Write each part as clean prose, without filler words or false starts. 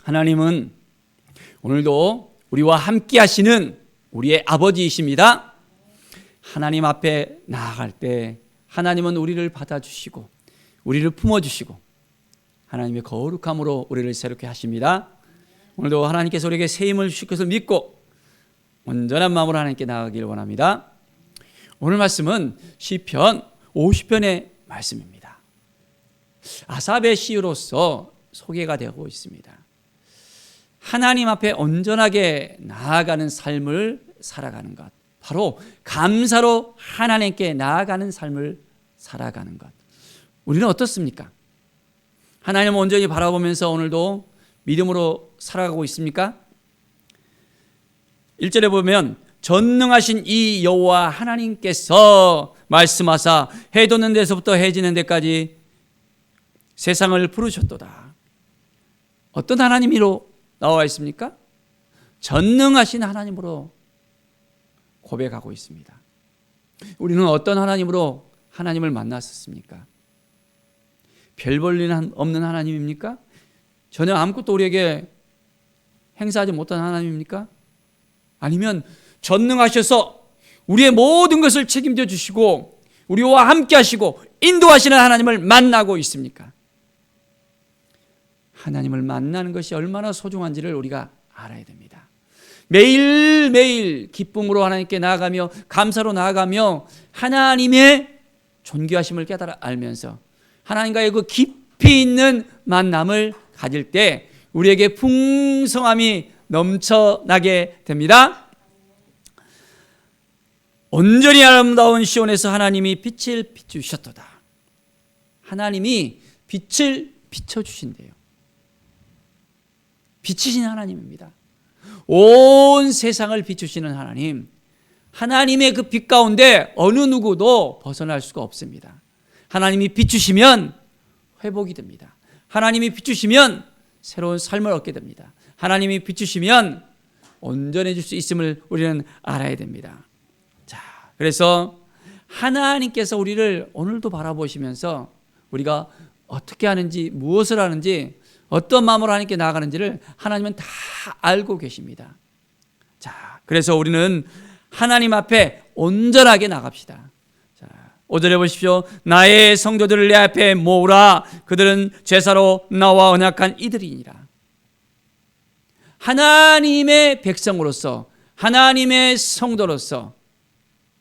하나님은 오늘도 우리와 함께 하시는 우리의 아버지이십니다. 하나님 앞에 나아갈 때 하나님은 우리를 받아주시고 우리를 품어주시고 하나님의 거룩함으로 우리를 새롭게 하십니다. 오늘도 하나님께서 우리에게 새 힘을 주실 것을 믿고 온전한 마음으로 하나님께 나아가길 원합니다. 오늘 말씀은 시편 50편의 말씀입니다. 아삽의 시로서 소개가 되고 있습니다. 하나님 앞에 온전하게 나아가는 삶을 살아가는 것, 바로 감사로 하나님께 나아가는 삶을 살아가는 것. 우리는 어떻습니까? 하나님을 온전히 바라보면서 오늘도 믿음으로 살아가고 있습니까? 1절에 보면 전능하신 이 여호와 하나님께서 말씀하사 해 돋는 데서부터 해 지는 데까지 세상을 부르셨도다. 어떤 하나님으로 나와 있습니까? 전능하신 하나님으로 고백하고 있습니다. 우리는 어떤 하나님으로 하나님을 만났었습니까? 별 볼 일 없는 하나님입니까? 전혀 아무것도 우리에게 행사하지 못한 하나님입니까? 아니면 전능하셔서 우리의 모든 것을 책임져 주시고 우리와 함께 하시고 인도하시는 하나님을 만나고 있습니까? 하나님을 만나는 것이 얼마나 소중한지를 우리가 알아야 됩니다. 매일매일 기쁨으로 하나님께 나아가며 감사로 나아가며 하나님의 존귀하심을 깨달아 알면서 하나님과의 그 깊이 있는 만남을 가질 때 우리에게 풍성함이 넘쳐나게 됩니다. 온전히 아름다운 시온에서 하나님이 빛을 비추셨도다. 하나님이 빛을 비춰주신대요. 빛이신 하나님입니다. 온 세상을 비추시는 하나님, 하나님의 그 빛 가운데 어느 누구도 벗어날 수가 없습니다. 하나님이 비추시면 회복이 됩니다. 하나님이 비추시면 새로운 삶을 얻게 됩니다. 하나님이 비추시면 온전해질 수 있음을 우리는 알아야 됩니다. 자, 그래서 하나님께서 우리를 오늘도 바라보시면서 우리가 어떻게 하는지, 무엇을 하는지, 어떤 마음으로 하나님께 나아가는지를 하나님은 다 알고 계십니다. 자, 그래서 우리는 하나님 앞에 온전하게 나갑시다. 자, 5절에 보십시오. 나의 성도들을 내 앞에 모으라. 그들은 제사로 나와 언약한 이들이니라. 하나님의 백성으로서, 하나님의 성도로서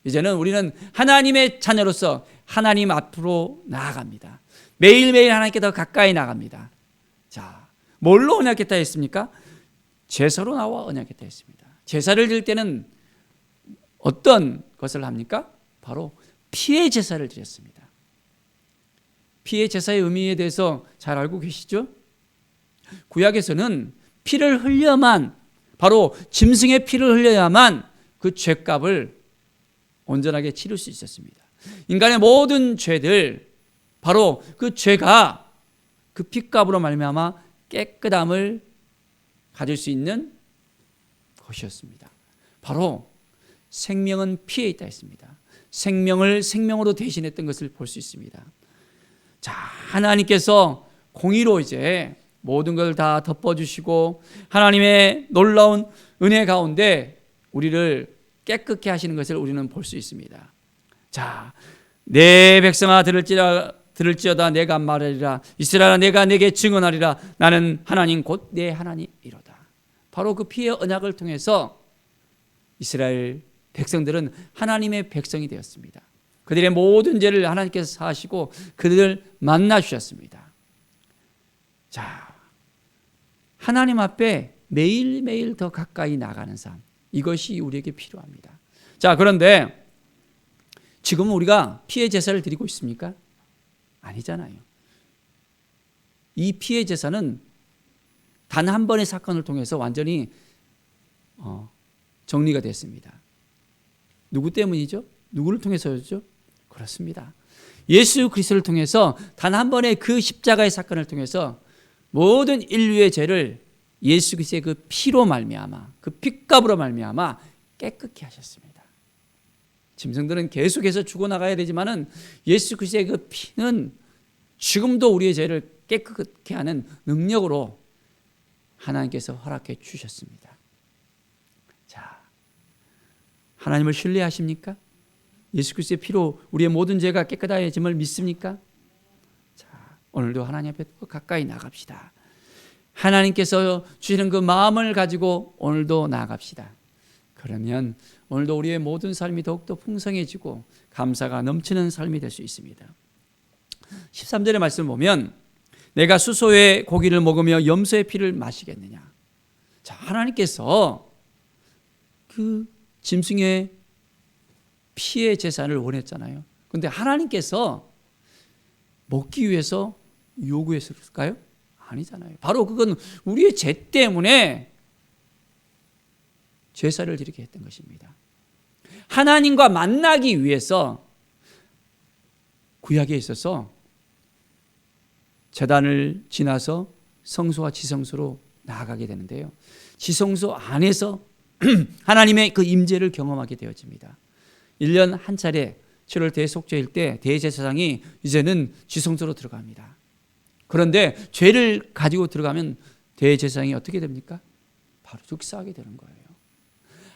이제는 우리는 하나님의 자녀로서 하나님 앞으로 나아갑니다. 매일매일 하나님께 더 가까이 나갑니다. 자, 뭘로 언약했다 했습니까? 제사로 나와 언약했다 했습니다. 제사를 드릴 때는 어떤 것을 합니까? 바로 피의 제사를 드렸습니다. 피의 제사의 의미에 대해서 잘 알고 계시죠? 구약에서는 피를 흘려야만, 바로 짐승의 피를 흘려야만 그 죄값을 온전하게 치를 수 있었습니다. 인간의 모든 죄들, 바로 그 죄가 그 피값으로 말미암아 깨끗함을 가질 수 있는 것이었습니다. 바로 생명은 피에 있다 했습니다. 생명을 생명으로 대신했던 것을 볼 수 있습니다. 자, 하나님께서 공의로 이제 모든 걸 다 덮어주시고 하나님의 놀라운 은혜 가운데 우리를 깨끗게 하시는 것을 우리는 볼 수 있습니다. 자, 내 백성아 들을지어다 내가 말하리라. 이스라엘아 내가 내게 증언하리라. 나는 하나님 곧 내 하나님이로다. 바로 그 피의 언약을 통해서 이스라엘 백성들은 하나님의 백성이 되었습니다. 그들의 모든 죄를 하나님께서 사하시고 그들을 만나 주셨습니다. 자, 하나님 앞에 매일매일 더 가까이 나가는 삶, 이것이 우리에게 필요합니다. 자, 그런데 지금 우리가 피의 제사를 드리고 있습니까? 아니잖아요. 이 피의 제사는 단 한 번의 사건을 통해서 완전히 정리가 됐습니다. 누구 때문이죠? 누구를 통해서였죠? 그렇습니다. 예수 그리스도를 통해서 단 한 번의 그 십자가의 사건을 통해서 모든 인류의 죄를 예수 그리스도의 그 피로 말미암아, 그 핏값으로 말미암아 깨끗게 하셨습니다. 짐승들은 계속해서 죽어나가야 되지만은 예수 그리스도의 그 피는 지금도 우리의 죄를 깨끗게 하는 능력으로 하나님께서 허락해 주셨습니다. 자, 하나님을 신뢰하십니까? 예수 그리스도의 피로 우리의 모든 죄가 깨끗해짐을 믿습니까? 자, 오늘도 하나님 앞에 더 가까이 나갑시다. 하나님께서 주시는 그 마음을 가지고 오늘도 나아갑시다. 그러면 오늘도 우리의 모든 삶이 더욱더 풍성해지고 감사가 넘치는 삶이 될 수 있습니다. 13절의 말씀을 보면 내가 수소의 고기를 먹으며 염소의 피를 마시겠느냐. 자, 하나님께서 그 짐승의 피의 제사를 원했잖아요. 그런데 하나님께서 먹기 위해서 요구했을까요? 아니잖아요. 바로 그건 우리의 죄 때문에 제사를 드리게 했던 것입니다. 하나님과 만나기 위해서 구약에 있어서 제단을 지나서 성소와 지성소로 나아가게 되는데요. 지성소 안에서 하나님의 그 임재를 경험하게 되어집니다. 1년 한 차례 7월 대속죄일 때 대제사장이 이제는 지성소로 들어갑니다. 그런데 죄를 가지고 들어가면 대제사장이 어떻게 됩니까? 바로 즉사하게 되는 거예요.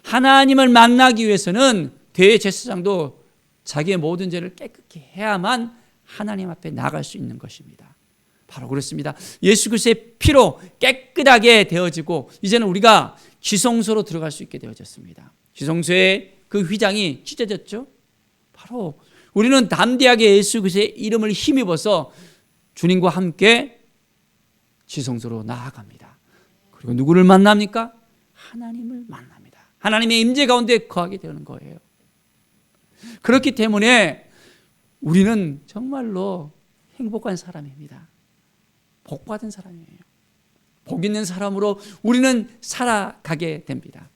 하나님을 만나기 위해서는 대제사장도 자기의 모든 죄를 깨끗이 해야만 하나님 앞에 나갈 수 있는 것입니다. 바로 그렇습니다. 예수 그리스도의 피로 깨끗하게 되어지고 이제는 우리가 지성소로 들어갈 수 있게 되어졌습니다. 지성소의 그 휘장이 찢어졌죠. 바로 우리는 담대하게 예수 그리스도의 이름을 힘입어서 주님과 함께 지성소로 나아갑니다. 그리고 누구를 만납니까? 하나님을 만납니다. 하나님의 임재 가운데 거하게 되는 거예요. 그렇기 때문에 우리는 정말로 행복한 사람입니다. 복 받은 사람이에요. 복 있는 사람으로 우리는 살아가게 됩니다.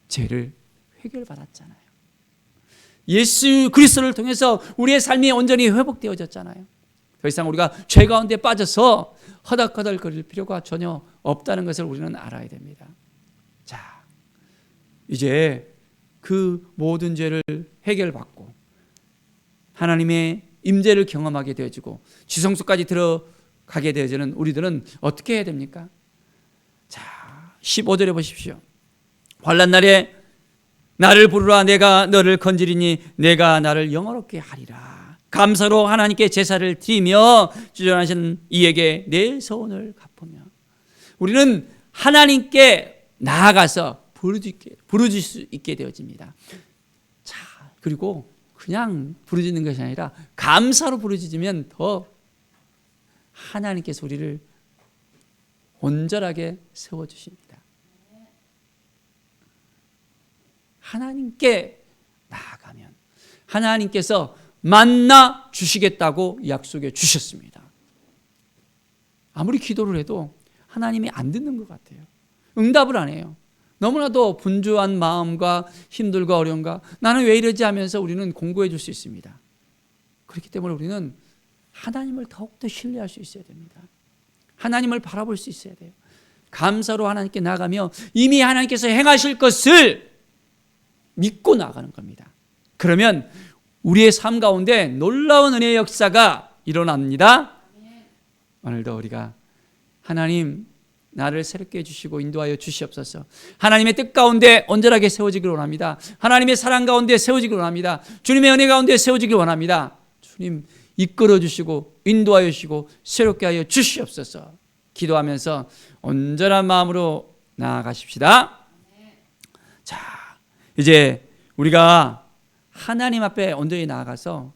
죄를 해결받았잖아요. 예수 그리스도를 통해서 우리의 삶이 온전히 회복되어졌잖아요. 더 이상 우리가 죄 가운데 빠져서 허덕허덕거릴 필요가 전혀 없다는 것을 우리는 알아야 됩니다. 자, 이제 그 모든 죄를 해결받고 하나님의 임재를 경험하게 되어지고 지성소까지 들어가게 되어지는 우리들은 어떻게 해야 됩니까? 자, 15절에 보십시오. 환난 날에 나를 부르라. 내가 너를 건지리니 내가 나를 영화롭게 하리라. 감사로 하나님께 제사를 드리며 주전하신 이에게 내 소원을 갚으며. 우리는 하나님께 나아가서 부르짖을 수 있게 되어집니다. 자, 그리고 그냥 부르짖는 것이 아니라 감사로 부르짖으면 더 하나님께서 우리를 온전하게 세워주십니다. 하나님께 나아가면 하나님께서 만나 주시겠다고 약속해 주셨습니다. 아무리 기도를 해도 하나님이 안 듣는 것 같아요. 응답을 안 해요. 너무나도 분주한 마음과 힘들과 어려움과 나는 왜 이러지 하면서 우리는 공고해 줄 수 있습니다. 그렇기 때문에 우리는 하나님을 더욱더 신뢰할 수 있어야 됩니다. 하나님을 바라볼 수 있어야 돼요. 감사로 하나님께 나가며 이미 하나님께서 행하실 것을 믿고 나가는 겁니다. 그러면 우리의 삶 가운데 놀라운 은혜의 역사가 일어납니다. 오늘도 우리가 하나님 나를 새롭게 해주시고 인도하여 주시옵소서. 하나님의 뜻 가운데 온전하게 세워지기를 원합니다. 하나님의 사랑 가운데 세워지기를 원합니다. 주님의 은혜 가운데 세워지기를 원합니다. 주님 이끌어 주시고 인도하여 주시고 새롭게 하여 주시옵소서. 기도하면서 온전한 마음으로 나아가십시다. 자, 이제 우리가 하나님 앞에 온전히 나아가서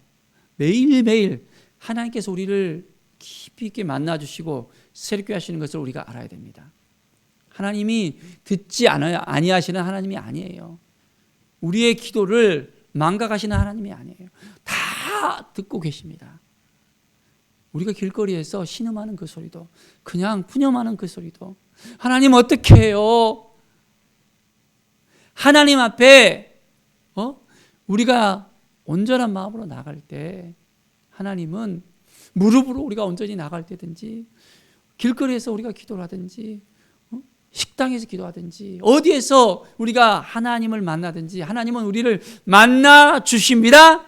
매일매일 하나님께서 우리를 깊이 있게 만나주시고 새롭게 하시는 것을 우리가 알아야 됩니다. 하나님이 듣지 아니하시는 하나님이 아니에요. 우리의 기도를 망각하시는 하나님이 아니에요. 다 듣고 계십니다. 우리가 길거리에서 신음하는 그 소리도 그냥 푸념하는 그 소리도 하나님 어떻게 해요? 하나님 앞에 우리가 온전한 마음으로 나갈 때 하나님은 무릎으로 우리가 온전히 나갈 때든지 길거리에서 우리가 기도를 하든지 식당에서 기도하든지 어디에서 우리가 하나님을 만나든지 하나님은 우리를 만나 주십니다.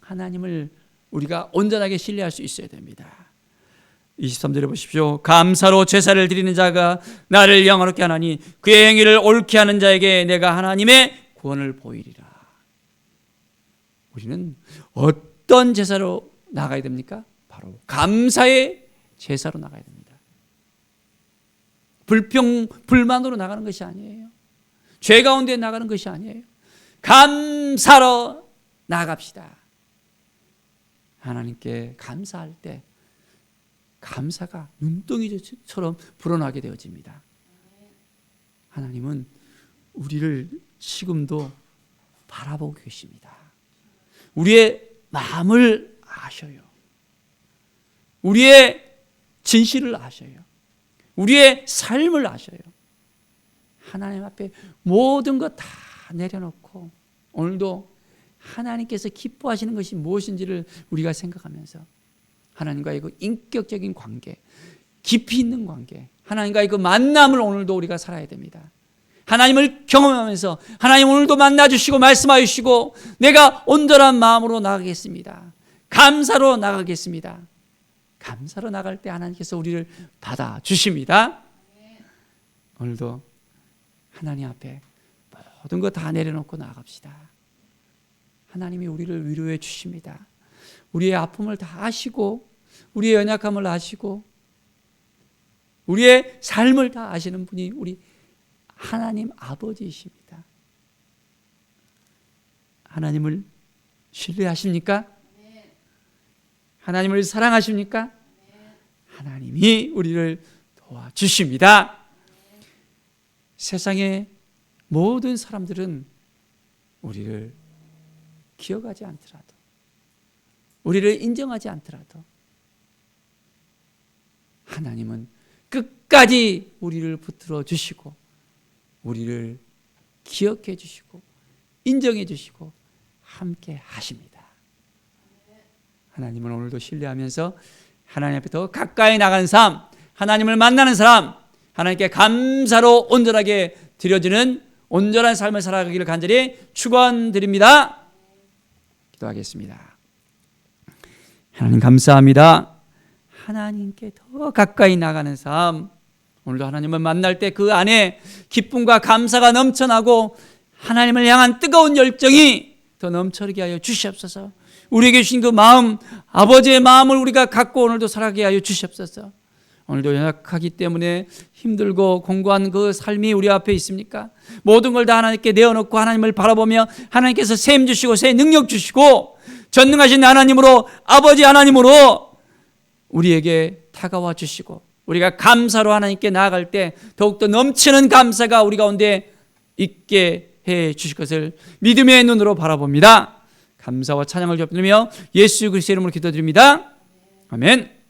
하나님을 우리가 온전하게 신뢰할 수 있어야 됩니다. 23절에 보십시오. 감사로 제사를 드리는 자가 나를 영화롭게 하나니 그의 행위를 옳게 하는 자에게 내가 하나님의 구원을 보이리라. 우리는 어떤 제사로 나가야 됩니까? 바로 감사의 제사로 나가야 됩니다. 불만으로 나가는 것이 아니에요. 죄 가운데 나가는 것이 아니에요. 감사로 나갑시다. 하나님께 감사할 때 감사가 눈덩이처럼 불어나게 되어집니다. 하나님은 우리를 지금도 바라보고 계십니다. 우리의 마음을 아셔요. 우리의 진실을 아셔요. 우리의 삶을 아셔요. 하나님 앞에 모든 것 다 내려놓고 오늘도 하나님께서 기뻐하시는 것이 무엇인지를 우리가 생각하면서 하나님과의 그 인격적인 관계, 깊이 있는 관계, 하나님과의 그 만남을 오늘도 우리가 살아야 됩니다. 하나님을 경험하면서 하나님 오늘도 만나주시고 말씀하여 주시고 내가 온전한 마음으로 나가겠습니다. 감사로 나가겠습니다. 감사로 나갈 때 하나님께서 우리를 받아주십니다. 오늘도 하나님 앞에 모든 거 다 내려놓고 나갑시다. 하나님이 우리를 위로해 주십니다. 우리의 아픔을 다 아시고 우리의 연약함을 아시고 우리의 삶을 다 아시는 분이 우리 하나님 아버지이십니다. 하나님을 신뢰하십니까? 하나님을 사랑하십니까? 하나님이 우리를 도와주십니다. 세상의 모든 사람들은 우리를 기억하지 않더라도, 우리를 인정하지 않더라도 하나님은 끝까지 우리를 붙들어 주시고 우리를 기억해 주시고 인정해 주시고 함께 하십니다. 하나님을 오늘도 신뢰하면서 하나님 앞에 더 가까이 나가는 삶, 하나님을 만나는 사람, 하나님께 감사로 온전하게 드려지는 온전한 삶을 살아가기를 간절히 축원드립니다. 기도하겠습니다. 하나님 감사합니다. 하나님께 더 가까이 나가는 삶, 오늘도 하나님을 만날 때 그 안에 기쁨과 감사가 넘쳐나고 하나님을 향한 뜨거운 열정이 더 넘쳐나게 하여 주시옵소서. 우리에게 주신 그 마음, 아버지의 마음을 우리가 갖고 오늘도 살아가게 하여 주시옵소서. 오늘도 연약하기 때문에 힘들고 공고한 그 삶이 우리 앞에 있습니까? 모든 걸 다 하나님께 내어놓고 하나님을 바라보며 하나님께서 셈 주시고 새 능력 주시고 전능하신 하나님으로, 아버지 하나님으로 우리에게 다가와 주시고 우리가 감사로 하나님께 나아갈 때 더욱더 넘치는 감사가 우리 가운데 있게 해 주실 것을 믿음의 눈으로 바라봅니다. 감사와 찬양을 드리며 예수 그리스도의 이름으로 기도드립니다. 아멘.